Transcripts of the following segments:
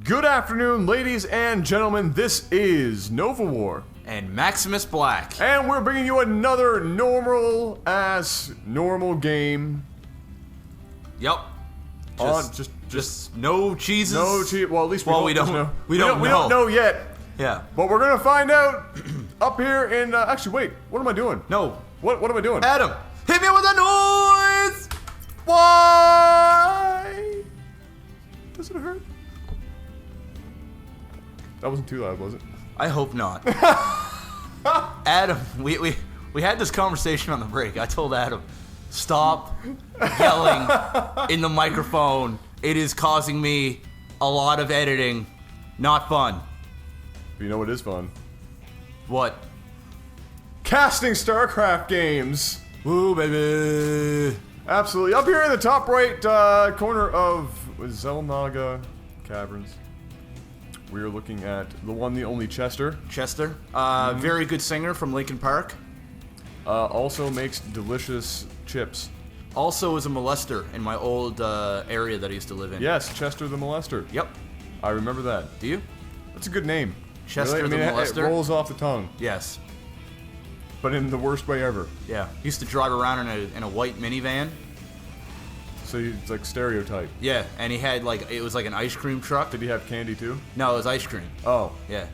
Good afternoon, ladies and gentlemen. This is Nova War. And Maximus Black. And we're bringing you another normal game. Yep. Just no cheeses. No cheese. Well, at least we don't know. We don't know yet. Yeah. But we're gonna find out up here in. Actually, wait. What am I doing? No. What am I doing? Adam, hit me with a noise. Why? Does it hurt? That wasn't too loud, was it? I hope not. Adam, we had this conversation on the break. I told Adam, stop yelling in the microphone. It is causing me a lot of editing. Not fun. You know what is fun? What? Casting Starcraft games. Woo, baby. Absolutely. Up here in the top right corner of Zelnaga Caverns, we are looking at the one, the only Chester. Chester, very good singer from Linkin Park. Also makes delicious chips. Also is a molester in my old area that I used to live in. Yes, Chester the Molester. Yep. I remember that. Do you? That's a good name. Chester really? the Molester. It rolls off the tongue. Yes. But in the worst way ever. Yeah. He used to drive around in a white minivan. So it's like stereotype. Yeah, and he had it was like an ice cream truck. Did he have candy too? No, it was ice cream. Oh. Yeah.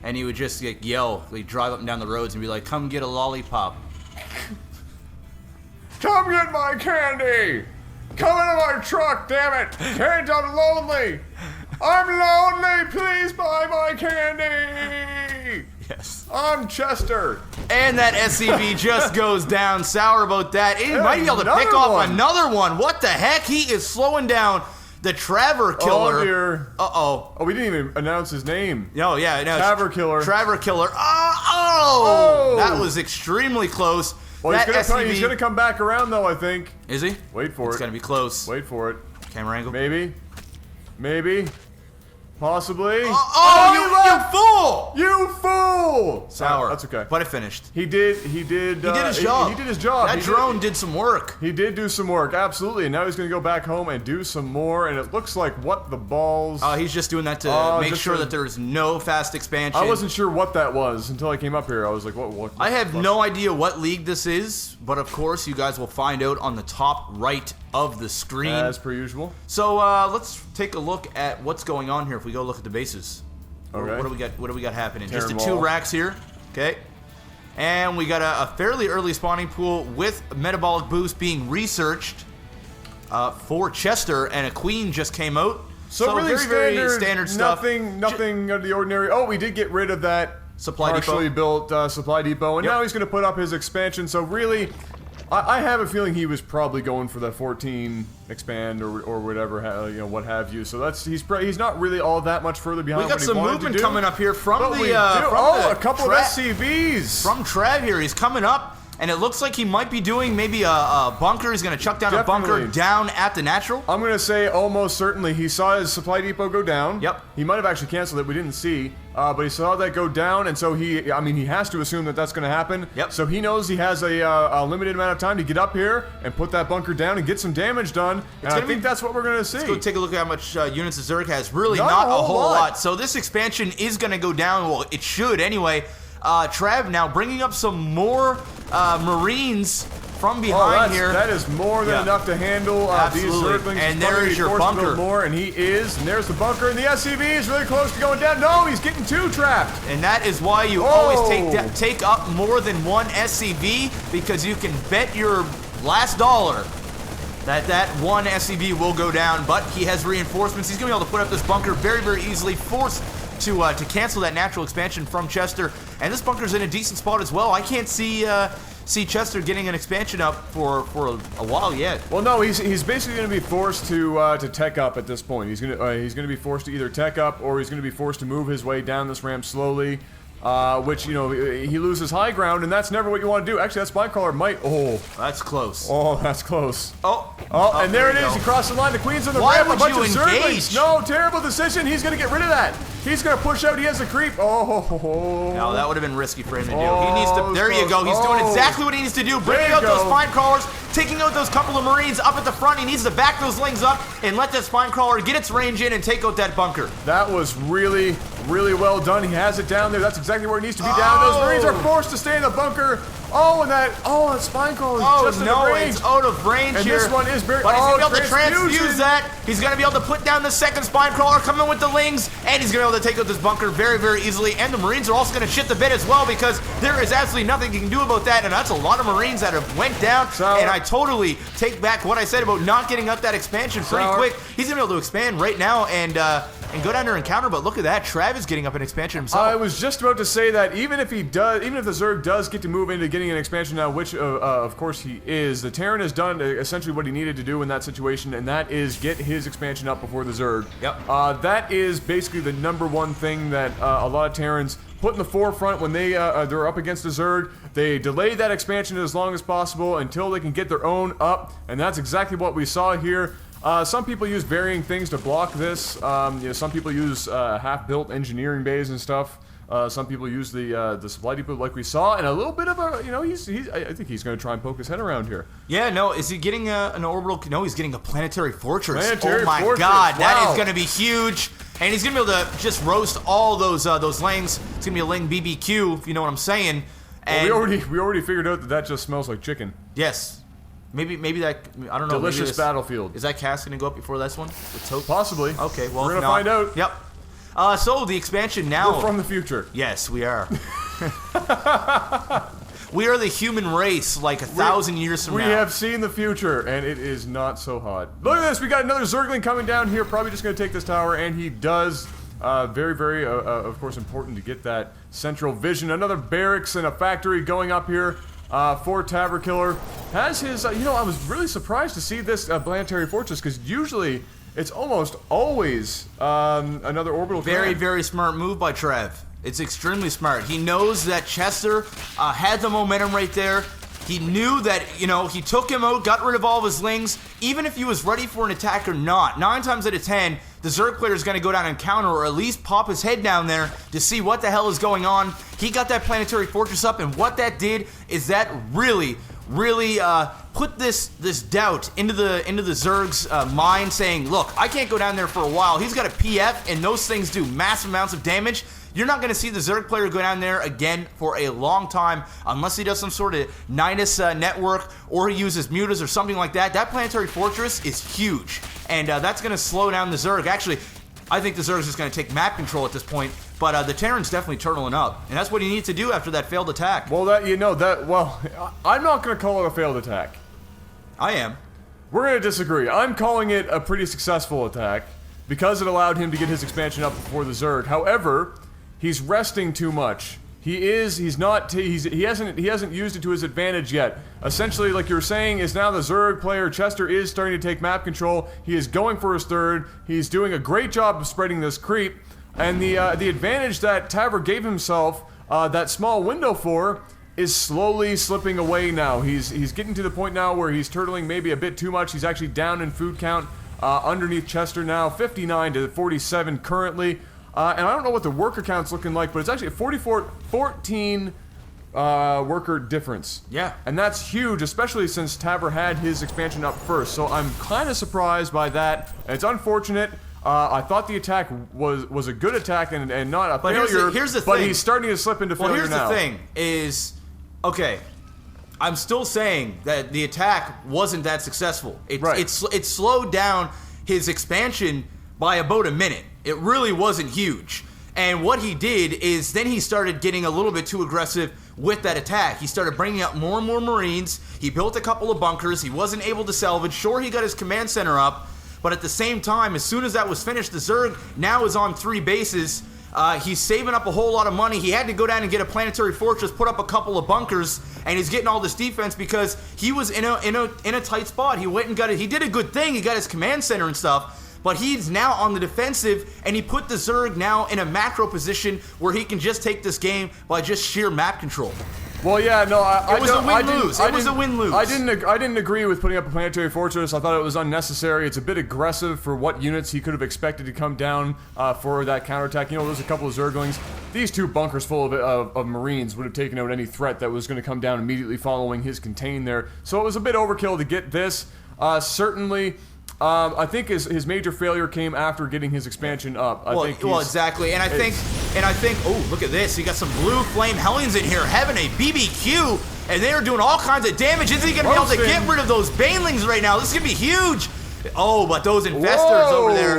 And he would just yell, he'd drive up and down the roads and be like, come get a lollipop. Come get my candy! Come into my truck, damn it! Can't, I'm lonely! I'm lonely, please buy my candy! Yes. I'm Chester. And that SCV just goes down. Sour about that. He might be able to pick off another one. What the heck? He is slowing down the TavoRKiLLeR. Oh, dear. Uh-oh. Oh, we didn't even announce his name. No, yeah. No, TavoRKiLLeR. TavoRKiLLeR. Oh! That was extremely close. Well, he's gonna come back around, though, I think. Is he? Wait for it. It's gonna be close. Wait for it. Camera angle. Maybe. Possibly. You fool! You fool! Sour. That's okay. But it finished. He did his job. He did his job. That drone did some work. He did do some work, absolutely. And now he's going to go back home and do some more. And it looks like what the balls. He's just doing that to make sure that there's no fast expansion. I wasn't sure what that was until I came up here. I was like, what? I have no idea what league this is, but of course you guys will find out on the top right of the screen. As per usual. So let's take a look at what's going on here. If we go look at the bases, okay. What do we got happening? Terran Just the wall. 2 racks here, okay. And we got a fairly early spawning pool with metabolic boost being researched for Chester, and a queen just came out. So really very standard stuff. Nothing out of the ordinary. Oh, we did get rid of that supply partially built supply depot, and Yep. now he's going to put up his expansion. So really, I have a feeling he was probably going for the 14 expand or whatever, what have you. So he's not really all that much further behind. We got some movement coming up here from a couple of SCVs from Trav here. He's coming up, and it looks like he might be doing maybe a bunker. He's going to chuck down a bunker down at the natural. I'm going to say almost certainly he saw his supply depot go down. Yep. He might have actually canceled it. We didn't see. But he saw that go down, and so he has to assume that that's going to happen. Yep. So he knows he has a limited amount of time to get up here and put that bunker down and get some damage done. And I think that's what we're going to see. Let's go take a look at how much units the Zerg has. Really Not a whole lot. lot. So this expansion is going to go down. Well, it should anyway. Trav now bringing up some more Marines from behind here. That is more than enough to handle these Zerglings. And there's your bunker. And there's the bunker, and the SCV is really close to going down. No, he's getting 2 trapped. And that is why you always take up more than 1 SCV, because you can bet your last dollar that 1 SCV will go down. But he has reinforcements. He's going to be able to put up this bunker very, very easily, forced to cancel that natural expansion from Chester. And this bunker's in a decent spot as well. I can't see Chester getting an expansion up for a while yet. Well, no, he's basically going to be forced to tech up at this point. He's going to be forced to either tech up, or he's going to be forced to move his way down this ramp slowly. Which, he loses high ground, and that's never what you want to do. Actually, that spy crawler might. Oh, that's close. Oh, that's close. And there it is. He crossed the line. The queen's on the ramp. A bunch of Zerglings. No, terrible decision. He's going to get rid of that. He's going to push out. He has a creep. No, that would have been risky for him to do. He needs to. There you go. He's doing exactly what he needs to do. Bringing out those spine crawlers, taking out those couple of Marines up at the front. He needs to back those lings up and let that spine crawler get its range in and take out that bunker. That was really, really well done. He has it down there. That's exactly where it needs to be down. Those Marines are forced to stay in the bunker. That spine crawler is just in the range. It's out of range and here. This one is very, but he's going to be able to transfuse that. He's going to be able to put down the second spine crawler, come in with the lings, and he's going to be able to take out this bunker very, very easily. And the Marines are also going to shit the bed as well, because there is absolutely nothing you can do about that, and that's a lot of Marines that have went down. And I totally take back what I said about not getting up that expansion pretty quick. He's going to be able to expand right now and go down there and counter, but look at that. Trav is getting up an expansion himself. I was just about to say that even if the Zerg does get to move into getting an expansion now, which of course he is, the Terran has done essentially what he needed to do in that situation, and that is get his expansion up before the Zerg. Yep. That is basically the #1 thing that a lot of Terrans put in the forefront when they're up against the Zerg. They delay that expansion as long as possible until they can get their own up, and that's exactly what we saw here. Some people use varying things to block this. Some people use half-built engineering bays and stuff. Some people use the supply depot like we saw, and a little bit of a, I think he's going to try and poke his head around here. Yeah, no, is he getting an orbital? No, he's getting a planetary fortress. Planetary oh my fortress. God, wow. That is going to be huge. And he's going to be able to just roast all those lanes. It's going to be a lane BBQ, if you know what I'm saying. And well, we already figured out that just smells like chicken. Yes. Maybe that, I don't know. Delicious battlefield. Is that cast going to go up before this one? Let's hope. Possibly. Okay, well, we're going to find out. Yep. So the expansion now. We're from the future. Yes, we are. We are the human race, like 1,000 years from now. We have seen the future, and it is not so hot. Look at this. We got another Zergling coming down here. Probably just going to take this tower, and he does. Very, very, of course, important to get that central vision. Another barracks and a factory going up here for TavoRKiLLeR. Has his, I was really surprised to see this planetary fortress, because usually it's almost always another orbital Very, command. very smart move by Trev. It's extremely smart. He knows that Chester had the momentum right there. He knew that, he took him out, got rid of all of his lings. Even if he was ready for an attack or not, 9 times out of 10, the Zerg player is going to go down and counter, or at least pop his head down there to see what the hell is going on. He got that planetary fortress up, and what that did is that really put this doubt into the Zerg's mind, saying, look, I can't go down there for a while. He's got a PF, and those things do massive amounts of damage. You're not going to see the Zerg player go down there again for a long time unless he does some sort of Nidus network, or he uses mutas or something like that. That planetary fortress is huge, and that's going to slow down the Zerg. Actually, I think the Zerg is just going to take map control at this point, but the Terran's definitely turtling up, and that's what he needs to do after that failed attack. Well, I'm not going to call it a failed attack. I am. We're going to disagree. I'm calling it a pretty successful attack because it allowed him to get his expansion up before the Zerg. However, he's resting too much. He hasn't used it to his advantage yet. Essentially, like you were saying, is now the Zerg player, Chester, is starting to take map control. He is going for his third. He's doing a great job of spreading this creep. And the advantage that Tavor gave himself that small window for is slowly slipping away now. He's getting to the point now where he's turtling maybe a bit too much. He's actually down in food count underneath Chester now, 59 to 47 currently. And I don't know what the worker count's looking like, but it's actually a 14 worker difference. Yeah. And that's huge, especially since Tavor had his expansion up first. So I'm kind of surprised by that. And it's unfortunate. I thought the attack was a good attack and not a failure. Here's the thing. But he's starting to slip into failure now. Well, here's the thing is, okay, I'm still saying that the attack wasn't that successful. It slowed down his expansion by about a minute. It really wasn't huge. And what he did is then he started getting a little bit too aggressive with that attack. He started bringing up more and more Marines. He built a couple of bunkers. He wasn't able to salvage. Sure, he got his command center up, but at the same time, as soon as that was finished, the Zerg now is on 3 bases. He's saving up a whole lot of money. He had to go down and get a planetary fortress, put up a couple of bunkers, and he's getting all this defense because he was in a tight spot. He went and got it. He did a good thing. He got his command center and stuff. But he's now on the defensive, and he put the Zerg now in a macro position where he can just take this game by just sheer map control. Well, yeah, no, It was a win-lose. It was a win-lose. I didn't agree with putting up a planetary fortress. I thought it was unnecessary. It's a bit aggressive for what units he could have expected to come down for that counterattack. You know, there's a couple of Zerglings. These 2 bunkers full of Marines would have taken out any threat that was going to come down immediately following his contain there. So it was a bit overkill to get this. Certainly... I think his major failure came after getting his expansion up. Well, exactly, and I think, oh, look at this. You got some blue flame Hellions in here having a BBQ, and they are doing all kinds of damage. Is he going to be able to get rid of those banelings right now? This is going to be huge. Oh, but those infestors over there.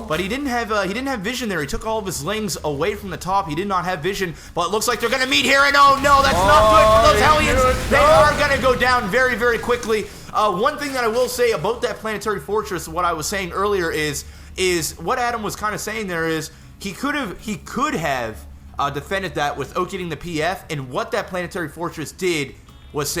But he didn't have vision there. He took all of his lings away from the top. He did not have vision. But it looks like they're going to meet here, and oh no, that's not good for those Hellions. They are going to go down very, very quickly. One thing that I will say about that planetary fortress, what I was saying earlier is what Adam was kind of saying there is he could have defended that without getting the PF, and what that planetary fortress did was,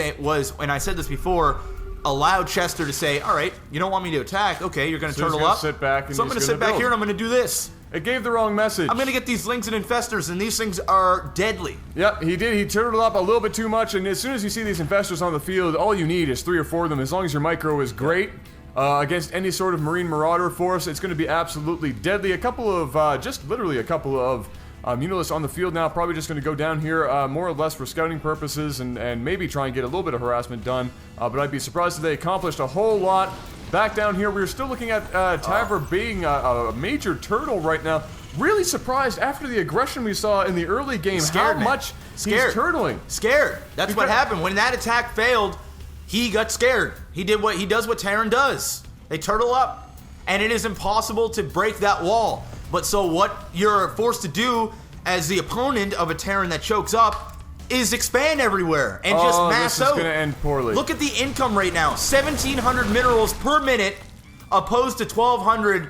and I said this before, allowed Chester to say, all right, you don't want me to attack, okay, you're going to turtle up, sit back and so I'm going to sit back here and I'm going to do this. It gave the wrong message. I'm going to get these lings and infestors, and these things are deadly. Yep, he did. He turtled up a little bit too much, and as soon as you see these infestors on the field, all you need is 3 or 4 of them. As long as your micro is great against any sort of Marine Marauder force, it's going to be absolutely deadly. Just literally a couple of Munilists on the field now, probably just going to go down here more or less for scouting purposes and maybe try and get a little bit of harassment done. But I'd be surprised if they accomplished a whole lot. Back down here, we're still looking at TavoR being a major turtle right now. Really surprised after the aggression we saw in the early game how much he's turtling. Scared. That's what happened. When that attack failed, he got scared. He does what Terran does. They turtle up, and it is impossible to break that wall. But so what you're forced to do as the opponent of a Terran that chokes up is expand everywhere and just mass out. This is going to end poorly. Look at the income right now. 1,700 minerals per minute opposed to 1,200.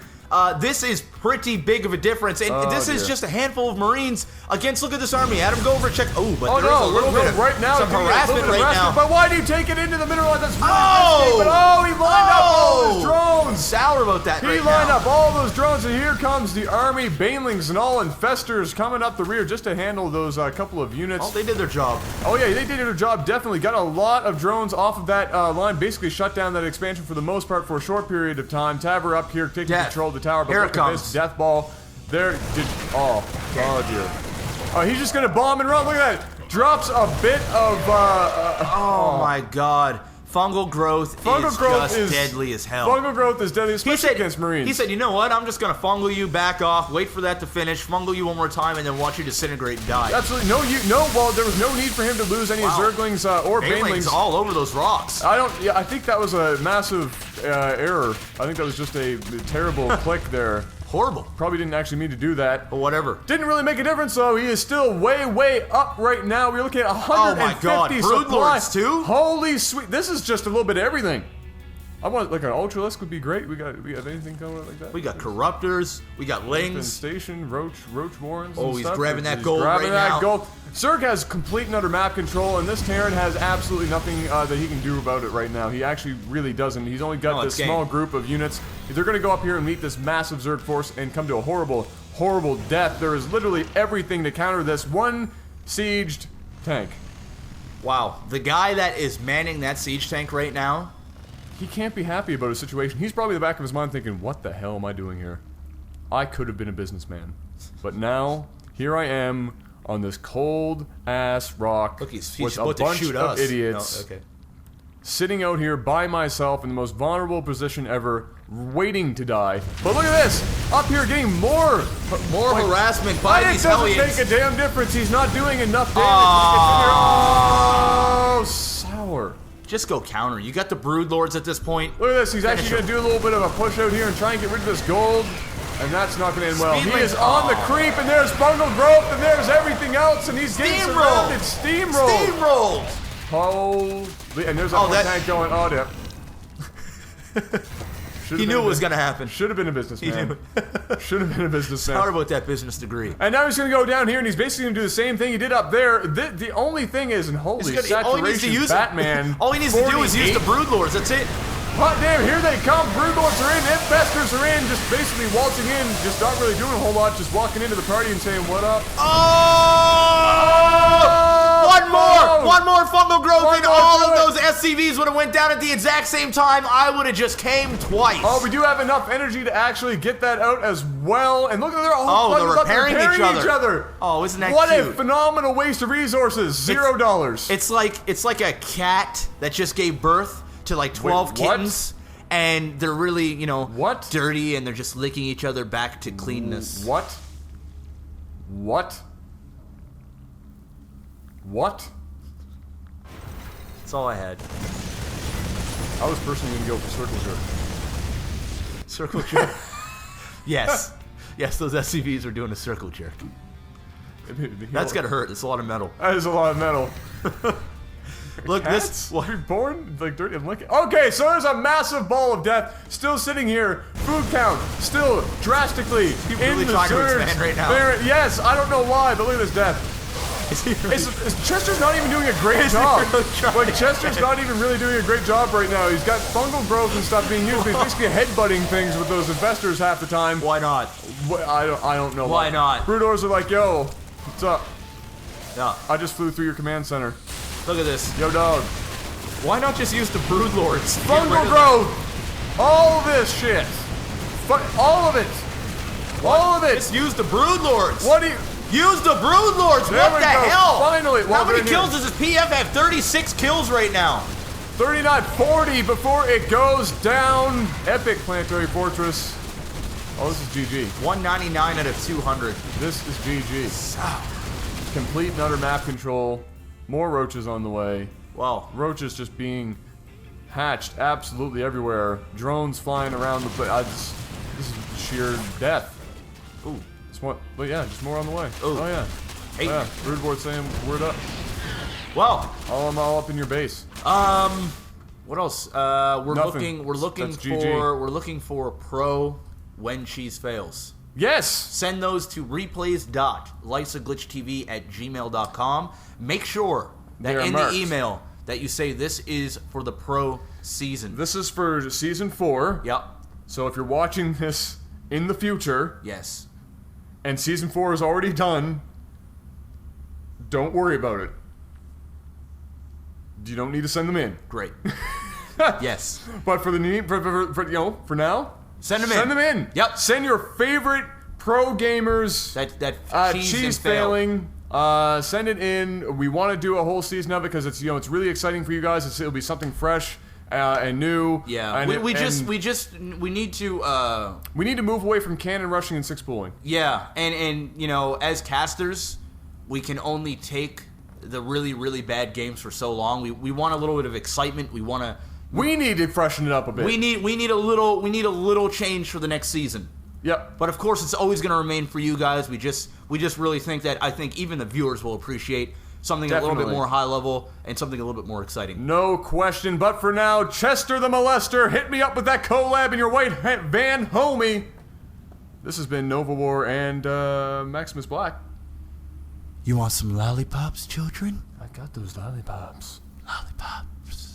This is pretty big of a difference. And this is just a handful of Marines against, look at this army. Adam, go over and check. Oh, but there is a little bit of right now, some harassment right now. But why do you take it into the mineral? That's really risky. But he lined up all those drones. Sour about that He lined up all those drones, and here comes the army, banelings and all infestors coming up the rear just to handle those couple of units. Oh, they did their job. Oh yeah, they did their job, definitely. Got a lot of drones off of that line, basically shut down that expansion for the most part for a short period of time. TavoR up here taking control of the tower, but here look at this death ball. Oh dear. He's just gonna bomb and run. Look at that. Drops a bit of oh my god. Fungal growth is deadly as hell. Fungal growth is deadly, especially against Marines. He said, you know what? I'm just going to fungal you, back off, wait for that to finish, fungal you one more time, and then watch you disintegrate and die. Absolutely. Well, there was no need for him to lose any Zerglings or Banelings. All over those rocks. I think that was a massive error. I think that was just a terrible click there. Horrible. Probably didn't actually mean to do that. But whatever. Didn't really make a difference though. He is still way up right now. We're looking at 150 Broodlords too? Holy sweet. This is just a little bit of everything. I want like an Ultralisk would be great. We got anything going like that? We got Corruptors. We got Lings. Station, Roach Warrens. Oh, he's grabbing that gold right now. Zerg has complete and utter map control, and this Terran has absolutely nothing that he can do about it right now. He actually really doesn't. He's only got this small group of units. They're going to go up here and meet this massive Zerg force and come to a horrible death. There is literally everything to counter this one sieged tank. Wow. The guy that is manning that siege tank right now, he can't be happy about his situation. He's probably in the back of his mind thinking, what the hell am I doing here? I could have been a businessman. But now, here I am on this cold-ass rock with a bunch of idiots sitting out here by myself in the most vulnerable position ever, waiting to die. But look at this! Up here getting more harassment by these Hellions. It doesn't make a damn difference. He's not doing enough damage. Oh, sour. Just go counter. You got the Broodlords at this point. Look at this. He's actually going to do a little bit of a push out here and try and get rid of this gold. And that's not going to end well. He is on the creep, and there's fungal growth, and there's everything else, and he's getting surrounded. Steamrolled. Holy. And there's that tank going, oh, yeah. He knew it was going to happen. Should have been a businessman. Should have been a businessman. Sorry about that business degree. And now he's going to go down here, and he's basically going to do the same thing he did up there. The only thing is, and holy saturation, Batman. All he needs to do is use the Broodlords. That's it. Hot damn, here they come. Broodlords are in. Infestors are in. Just basically waltzing in. Just not really doing a whole lot. Just walking into the party and saying, what up? Oh! One more! One more fungal growth One and more all of growth. those SCVs would have went down at the exact same time. I would have just came twice. Oh, we do have enough energy to actually get that out as well. And look at they're all they're repairing each other. Oh, isn't that what cute? What a phenomenal waste of resources. $0. It's like a cat that just gave birth to like 12 Wait, what? kittens. And they're really, you know, What? dirty, and they're just licking each other back to cleanness. What? What? What? That's all I had. I was personally going to go for circle jerk. Circle jerk. Yes. Yes, those SCVs are doing a circle jerk. That's gotta hurt. It's a lot of metal. That is a lot of metal. Look, Cats? this. You're born like dirty and licking. Okay, so there's a massive ball of death still sitting here. Food count still drastically He's in really the trying to Zergs. expand right now. Yes, I don't know why, but look at this death. Chester's not even doing a great job. Like, Chester's not even really doing a great job right now. He's got fungal growth and stuff being used, but he's basically headbutting things with those investors half the time. Why not? I don't know Why not? Broodors are like, yo, what's up? Yeah. I just flew through your command center. Look at this. Yo, dog. Why not just use the brood lords? Fungal growth! All this shit! All of it! All of it! Just use the brood lords. What do you... Use the brood lords. There What we the go. hell? Finally. How Well, many they're kills here. does this PF have? 36 kills right now. 39, 40 before it goes down. Epic planetary fortress. Oh, this is GG. 199 out of 200. This is GG. Complete and utter map control. More roaches on the way. Wow. Roaches just being hatched absolutely everywhere. Drones flying around the place. This is sheer death. Ooh. But yeah, just more on the way. Ooh. Oh yeah. Hey. Oh, yeah. Broodboard saying word up. Well. I'm all up in your base. What else? We're Nothing. looking That's GG. for pro when cheese fails. Yes. Send those to replays.lifesaglitchtv@gmail.com. Make sure that They are in marked. the email that you say this is for the pro season. This is for season 4. Yep. So if you're watching this in the future Yes. and season 4 is already done, don't worry about it. You don't need to send them in. Great. Yes. But for for now, Send them in. Send them in. Yep. Send your favorite pro gamers. That Cheese failing. Send it in. We want to do a whole season of it because it's it's really exciting for you guys. It'll be something fresh and new. Yeah. And We need to we need to move away from cannon rushing and six pooling. yeah, and as casters, we can only take the really, really bad games for so long. We want a little bit of excitement. We need to freshen it up a bit. we need a little change for the next season. Yep. But of course, it's always going to remain for you guys. We just really think that I think even the viewers will appreciate something a little bit Definitely. more high level and something a little bit more exciting. No question. But for now, Chester the Molester, hit me up with that collab in your white van, homie. This has been Nova War and Maximus Black. You want some lollipops, children? I got those lollipops. Lollipops.